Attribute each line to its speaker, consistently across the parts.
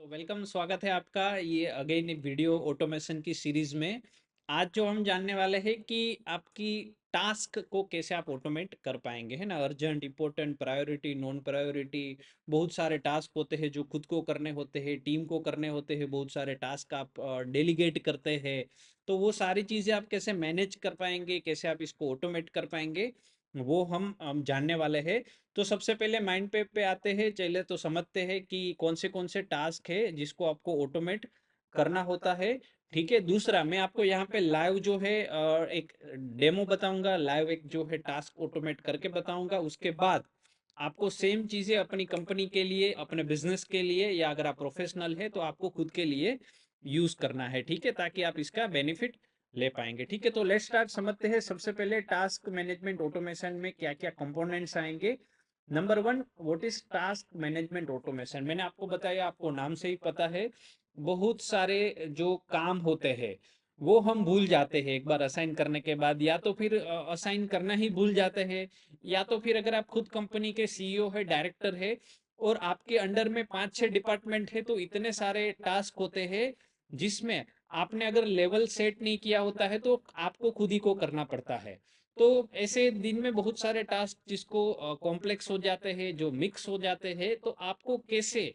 Speaker 1: तो वेलकम, स्वागत है आपका ये अगेन वीडियो ऑटोमेशन की सीरीज में। आज जो हम जानने वाले हैं कि आपकी टास्क को कैसे आप ऑटोमेट कर पाएंगे, है ना। Urgent, important, priority, non priority, बहुत सारे टास्क होते हैं जो खुद को करने होते हैं, टीम को करने होते हैं, बहुत सारे टास्क आप डेलीगेट करते हैं। तो वो सारी चीज़ें आप कैसे मैनेज कर पाएंगे, कैसे आप इसको ऑटोमेट कर पाएंगे, वो हम जानने वाले हैं। तो सबसे पहले माइंड पे आते हैं, चले तो समझते हैं कि कौन से टास्क है जिसको आपको ऑटोमेट करना होता है। ठीक है। दूसरा, मैं आपको यहाँ पे लाइव जो है एक डेमो बताऊंगा, लाइव एक जो है टास्क ऑटोमेट करके बताऊंगा। उसके बाद आपको सेम चीजें अपनी कंपनी के लिए, अपने बिजनेस के लिए, या अगर आप प्रोफेशनल है तो आपको खुद के लिए यूज करना है। ठीक है, ताकि आप इसका बेनिफिट ले पाएंगे। ठीक है, तो लेट्स स्टार्ट। समझते हैं सबसे पहले टास्क मैनेजमेंट ऑटोमेशन में क्या क्या कंपोनेंट्स आएंगे। Number one, what is task management automation. मैंने आपको बताया, आपको नाम से ही पता है, बहुत सारे जो काम होते हैं वो हम भूल जाते हैं एक बार असाइन करने के बाद, या तो फिर असाइन करना ही भूल जाते हैं, या तो फिर अगर आप खुद कंपनी के सीईओ है, डायरेक्टर है, और आपके अंडर में 5-6 डिपार्टमेंट है, तो इतने सारे टास्क होते हैं जिसमें आपने अगर लेवल सेट नहीं किया होता है तो आपको खुद ही को करना पड़ता है। तो ऐसे दिन में बहुत सारे टास्क जिसको कॉम्प्लेक्स हो जाते हैं, जो मिक्स हो जाते हैं, तो आपको कैसे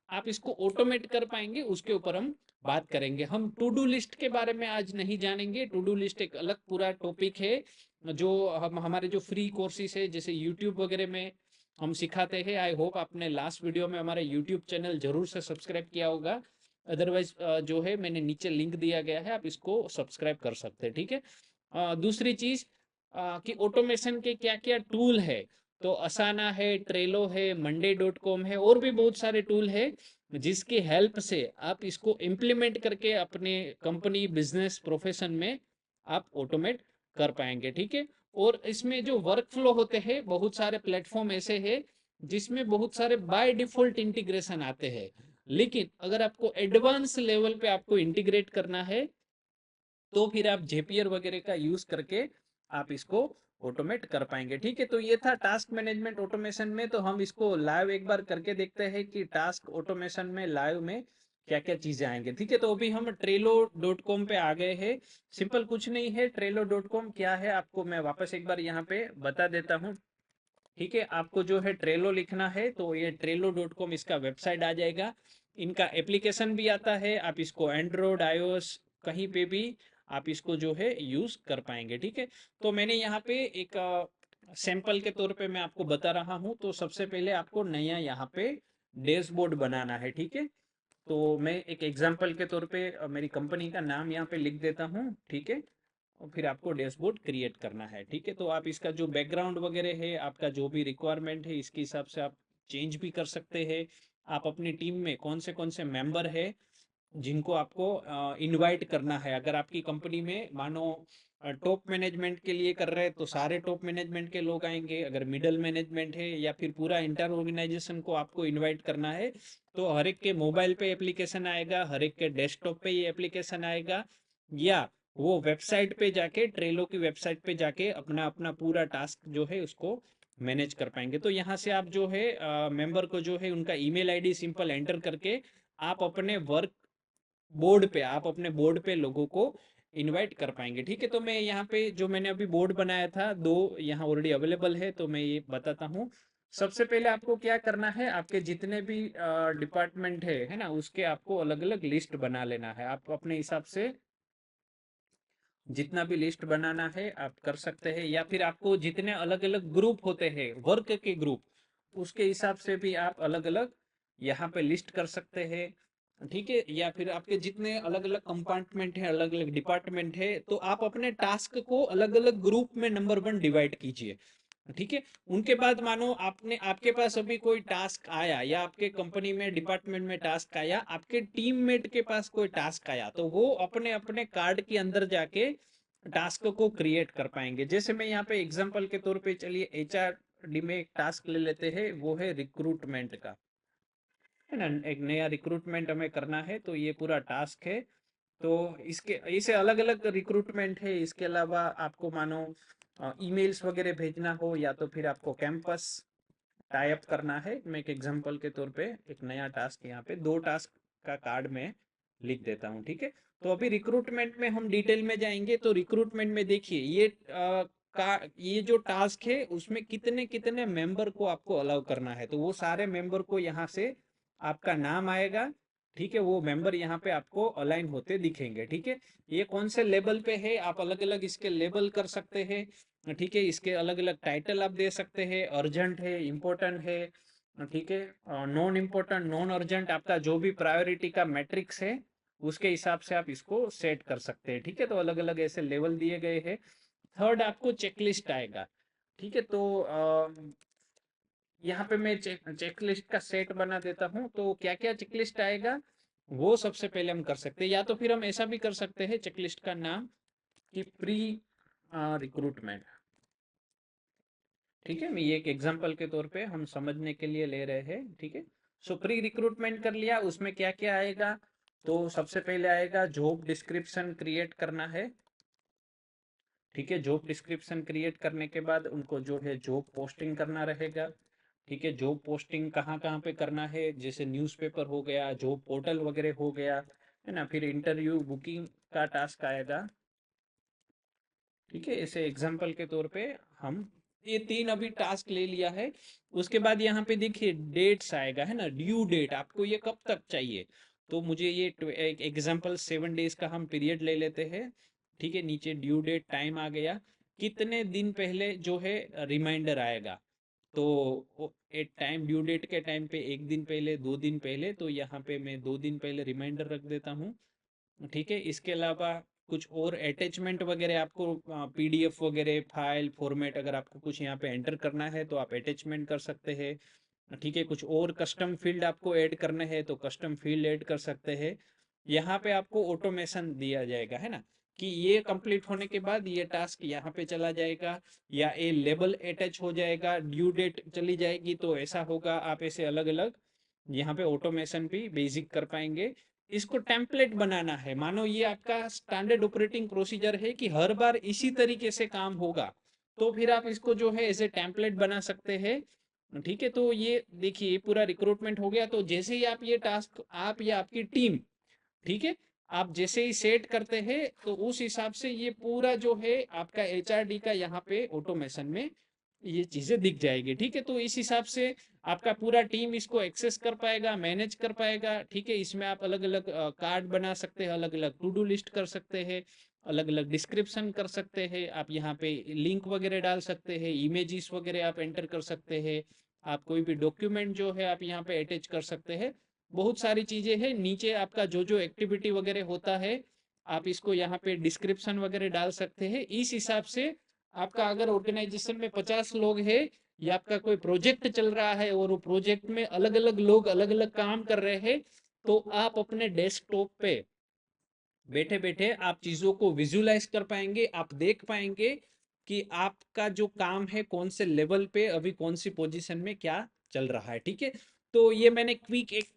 Speaker 1: आप इसको ऑटोमेट कर पाएंगे उसके ऊपर हम बात करेंगे। हम टू डू लिस्ट के बारे में आज नहीं जानेंगे। टू डू लिस्ट एक अलग पूरा टॉपिक है जो हम हमारे जो फ्री कोर्सेज है जैसे यूट्यूब वगैरह में हम सिखाते हैं। आई होप आपने लास्ट वीडियो में हमारे यूट्यूब चैनल जरूर से सब्सक्राइब किया होगा। अदरवाइज जो है मैंने नीचे लिंक दिया गया है, आप इसको सब्सक्राइब कर सकते हैं। ठीक है। दूसरी चीज कि ऑटोमेशन के क्या क्या टूल है, तो असाना है, ट्रेलो है, मंडे डॉट कॉम है, और भी बहुत सारे टूल है जिसकी हेल्प से आप इसको इम्प्लीमेंट करके अपने कंपनी, बिजनेस, प्रोफेशन में आप ऑटोमेट कर पाएंगे। ठीक है। और इसमें जो वर्क फ्लो होते हैं, बहुत सारे प्लेटफॉर्म ऐसे हैं जिसमें बहुत सारे बाय डिफॉल्ट इंटीग्रेशन आते हैं, लेकिन अगर आपको एडवांस लेवल पे आपको इंटीग्रेट करना है तो फिर आप जेपीआर वगैरह का यूज करके आप इसको ऑटोमेट कर पाएंगे। ठीक है, तो ये था टास्क मैनेजमेंट ऑटोमेशन में। तो हम इसको लाइव एक बार करके देखते हैं कि टास्क ऑटोमेशन में लाइव में क्या क्या चीजें आएंगे। ठीक है, तो अभी हम ट्रेलो डॉट कॉम पे आ गए हैं। सिंपल कुछ नहीं है, ट्रेलो डॉट कॉम क्या है आपको मैं वापस एक बार यहाँ पे बता देता हूँ। ठीक है, आपको जो है ट्रेलो लिखना है तो ये ट्रेलो डॉट कॉम इसका वेबसाइट आ जाएगा। इनका एप्लीकेशन भी आता है, आप इसको एंड्रॉयड, आईओएस कहीं पे भी आप इसको जो है यूज कर पाएंगे। ठीक है, तो मैंने यहाँ पे एक सैंपल के तौर पे मैं आपको बता रहा हूँ। तो सबसे पहले आपको नया यहाँ पे डैशबोर्ड बनाना है। ठीक है, तो मैं एक एग्जांपल के तौर पे मेरी कंपनी का नाम यहाँ पे लिख देता हूँ। ठीक है, और फिर आपको डैशबोर्ड क्रिएट करना है। ठीक है, तो आप इसका जो बैकग्राउंड वगैरह है, आपका जो भी रिक्वायरमेंट है, इसके हिसाब से आप चेंज भी कर सकते हैं। आप अपनी टीम में कौन से मेंबर है जिनको आपको इनवाइट करना है। अगर आपकी कंपनी में मानो टॉप मैनेजमेंट के लिए कर रहे हैं तो सारे टॉप मैनेजमेंट के लोग आएंगे। अगर मिडल मैनेजमेंट है या फिर पूरा इंटर ऑर्गेनाइजेशन को आपको इनवाइट करना है तो हर एक के मोबाइल पे एप्लीकेशन आएगा, हर एक के डेस्कटॉप पे ये एप्लीकेशन आएगा, या वो वेबसाइट पे जाके, ट्रेलो की वेबसाइट पे जाके अपना अपना पूरा टास्क जो है उसको मैनेज कर पाएंगे। तो यहाँ से आप जो है मेंबर को जो है उनका ईमेल आईडी सिंपल एंटर करके आप अपने वर्क बोर्ड पे, आप अपने बोर्ड पे लोगों को इनवाइट कर पाएंगे। ठीक है, तो मैं यहाँ पे जो मैंने अभी बोर्ड बनाया था, दो यहाँ ऑलरेडी अवेलेबल है, तो मैं ये बताता हूँ। सबसे पहले आपको क्या करना है, आपके जितने भी डिपार्टमेंट है ना, उसके आपको अलग अलग लिस्ट बना लेना है। आप अपने हिसाब से जितना भी लिस्ट बनाना है आप कर सकते हैं, या फिर आपको जितने अलग अलग ग्रुप होते हैं, वर्क के ग्रुप, उसके हिसाब से भी आप अलग अलग यहाँ पे लिस्ट कर सकते हैं। ठीक है, या फिर आपके जितने अलग अलग कंपार्टमेंट है, अलग अलग डिपार्टमेंट है, तो आप अपने टास्क को अलग अलग ग्रुप में नंबर वन डिवाइड कीजिए। ठीक है, उनके बाद मानो आपने, आपके पास अभी कोई टास्क आया, या आपके कंपनी में डिपार्टमेंट में टास्क आया, आपके टीममेट के पास कोई टास्क आया, तो वो अपने अपने कार्ड के अंदर जाके टास्क को क्रिएट कर पाएंगे। जैसे मैं यहाँ पे एग्जांपल के तौर पे, चलिए एचआरडी में एक टास्क ले लेते हैं, वो है रिक्रूटमेंट का, है ना। एक नया रिक्रूटमेंट हमें करना है, तो ये पूरा टास्क है। तो इसके ऐसे अलग अलग रिक्रूटमेंट है। इसके अलावा आपको मानो ईमेल्स वगैरह भेजना हो, या तो फिर आपको कैंपस टाई अप करना है। मैं एक एग्जांपल के तौर पे एक नया टास्क यहाँ पे, दो टास्क आपका कार्ड में लिख देता हूँ, ठीक है। तो अभी रिक्रूटमेंट में हम डिटेल में जाएंगे। तो रिक्रूटमेंट में देखिए ये जो टास्क है उसमें कितने कितने मेंबर को आपको अलाउ करना है, तो वो सारे मेंबर को यहाँ से आपका नाम आएगा, ठीक है। वो मेंबर यहाँ पे आपको अलाइन होते दिखेंगे, ठीक है। ये कौन से लेवल पे है, आप अलग अलग इसके लेवल कर सकते हैं, ठीक है। इसके अलग अलग टाइटल आप दे सकते हैं, अर्जेंट है, इम्पोर्टेंट है, ठीक है, नॉन इम्पोर्टेंट, नॉन अर्जेंट, आपका जो भी प्रायोरिटी का मैट्रिक्स है उसके हिसाब से आप इसको सेट कर सकते हैं, ठीक है। तो अलग अलग ऐसे लेवल दिए गए हैं। थर्ड आपको चेकलिस्ट आएगा, ठीक है। तो यहाँ पे मैं चेकलिस्ट का सेट बना देता हूँ। तो क्या क्या चेकलिस्ट आएगा वो सबसे पहले हम कर सकते हैं, या तो फिर हम ऐसा भी कर सकते हैं चेकलिस्ट का नाम कि प्री रिक्रूटमेंट, ठीक है। मैं ये एक एग्जांपल के तौर पे हम समझने के लिए ले रहे हैं, ठीक है। सो प्री रिक्रूटमेंट कर लिया, उसमें क्या क्या आएगा, तो सबसे पहले आएगा जॉब डिस्क्रिप्शन क्रिएट करना है, ठीक है। जॉब डिस्क्रिप्शन क्रिएट करने के बाद उनको जो है जॉब पोस्टिंग करना रहेगा, ठीक है। जॉब पोस्टिंग कहाँ कहाँ पे करना है, जैसे न्यूज़पेपर हो गया, जॉब पोर्टल वगैरह हो गया, है ना। फिर इंटरव्यू बुकिंग का टास्क आएगा, ठीक है। ऐसे एग्जाम्पल के तौर पे हम ये तीन अभी टास्क ले लिया है। उसके बाद यहाँ पे देखिए डेट्स आएगा, है ना, ड्यू डेट, आपको ये कब तक चाहिए। तो मुझे ये एक एग्जाम्पल 7 डेज का हम पीरियड ले लेते हैं, ठीक है। नीचे ड्यू डेट टाइम आ गया, कितने दिन पहले जो है रिमाइंडर आएगा। तो एक टाइम ड्यू डेट के टाइम पे 1 दिन पहले, 2 दिन पहले, तो यहाँ पे मैं 2 दिन पहले रिमाइंडर रख देता हूँ, ठीक है। इसके अलावा कुछ और अटैचमेंट वगैरह आपको पीडीएफ वगैरह फाइल फॉर्मेट अगर आपको कुछ यहाँ पे एंटर करना है तो आप अटैचमेंट कर सकते हैं, ठीक है। कुछ और कस्टम फील्ड आपको ऐड करने हैं तो कस्टम फील्ड ऐड कर सकते हैं। यहाँ पे आपको ऑटोमेशन दिया जाएगा, है ना, कि ये कंप्लीट होने के बाद ये टास्क यहाँ पे चला जाएगा, या ये लेबल अटैच हो जाएगा, ड्यू डेट चली जाएगी, तो ऐसा होगा। आप ऐसे अलग अलग यहाँ पे ऑटोमेशन भी बेसिक कर पाएंगे। इसको टेम्पलेट बनाना है, मानो ये आपका स्टैंडर्ड ऑपरेटिंग प्रोसीजर है कि हर बार इसी तरीके से काम होगा, तो फिर आप इसको जो है ऐसे टेम्पलेट बना सकते हैं, ठीक है। तो ये देखिए पूरा रिक्रूटमेंट हो गया। तो जैसे ही आप ये टास्क आप या आपकी टीम, ठीक है, आप जैसे ही सेट करते हैं तो उस हिसाब से ये पूरा जो है आपका एचआरडी का यहाँ पे ऑटोमेशन में ये चीजें दिख जाएगी, ठीक है। तो इस हिसाब से आपका पूरा टीम इसको एक्सेस कर पाएगा, मैनेज कर पाएगा, ठीक है। इसमें आप अलग अलग कार्ड बना सकते हैं, अलग अलग टू डू लिस्ट कर सकते हैं, अलग अलग डिस्क्रिप्शन कर सकते हैं, आप यहाँ पे लिंक वगैरह डाल सकते हैं, इमेजेस वगैरह आप एंटर कर सकते हैं, आप कोई भी डॉक्यूमेंट जो है आप यहाँ पे अटैच कर सकते हैं। बहुत सारी चीजें हैं। नीचे आपका जो जो एक्टिविटी वगैरह होता है आप इसको यहाँ पे डिस्क्रिप्शन वगैरह डाल सकते हैं। इस हिसाब से आपका अगर ऑर्गेनाइजेशन में 50 लोग है या आपका कोई प्रोजेक्ट चल रहा है और वो प्रोजेक्ट में अलग अलग लोग अलग अलग काम कर रहे हैं, तो आप अपने डेस्कटॉप पे बैठे बैठे आप चीजों को विजुलाइज कर पाएंगे, आप देख पाएंगे कि आपका जो काम है कौन से लेवल पे अभी कौन सी पोजीशन में क्या चल रहा है, ठीक है। तो ये मैंने क्विक एक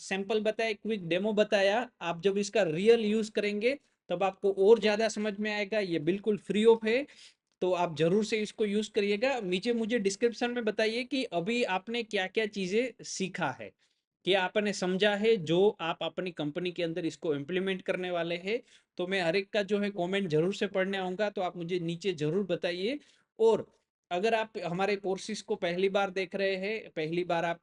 Speaker 1: सैंपल बताया, क्विक डेमो बताया। आप जब इसका रियल यूज करेंगे तब आपको और ज्यादा समझ में आएगा। ये बिल्कुल फ्री ऑफ है, तो आप जरूर से इसको यूज करिएगा। नीचे मुझे डिस्क्रिप्शन में बताइए कि अभी आपने क्या क्या चीजें सीखा है, कि आपने समझा है, जो आप अपनी कंपनी के अंदर इसको इम्प्लीमेंट करने वाले हैं। तो मैं हर एक का जो है कमेंट जरूर से पढ़ने आऊंगा, तो आप मुझे नीचे जरूर बताइए। और अगर आप हमारे कोर्सेज को पहली बार देख रहे हैं, पहली बार आप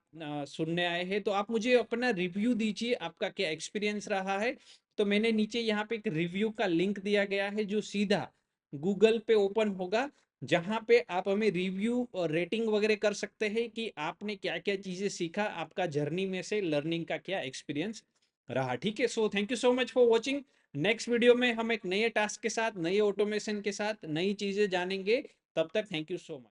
Speaker 1: सुनने आए हैं, तो आप मुझे अपना रिव्यू दीजिए, आपका क्या एक्सपीरियंस रहा है। तो मैंने नीचे यहाँ पे एक रिव्यू का लिंक दिया गया है जो सीधा गूगल पे ओपन होगा, जहां पे आप हमें रिव्यू और रेटिंग वगैरह कर सकते हैं कि आपने क्या क्या चीजें सीखा, आपका जर्नी में से लर्निंग का क्या एक्सपीरियंस रहा, ठीक है। So thank you so much for watching. Next video में हम एक नए टास्क के साथ, नए ऑटोमेशन के साथ नई चीजें जानेंगे। तब तक थैंक यू सो मच।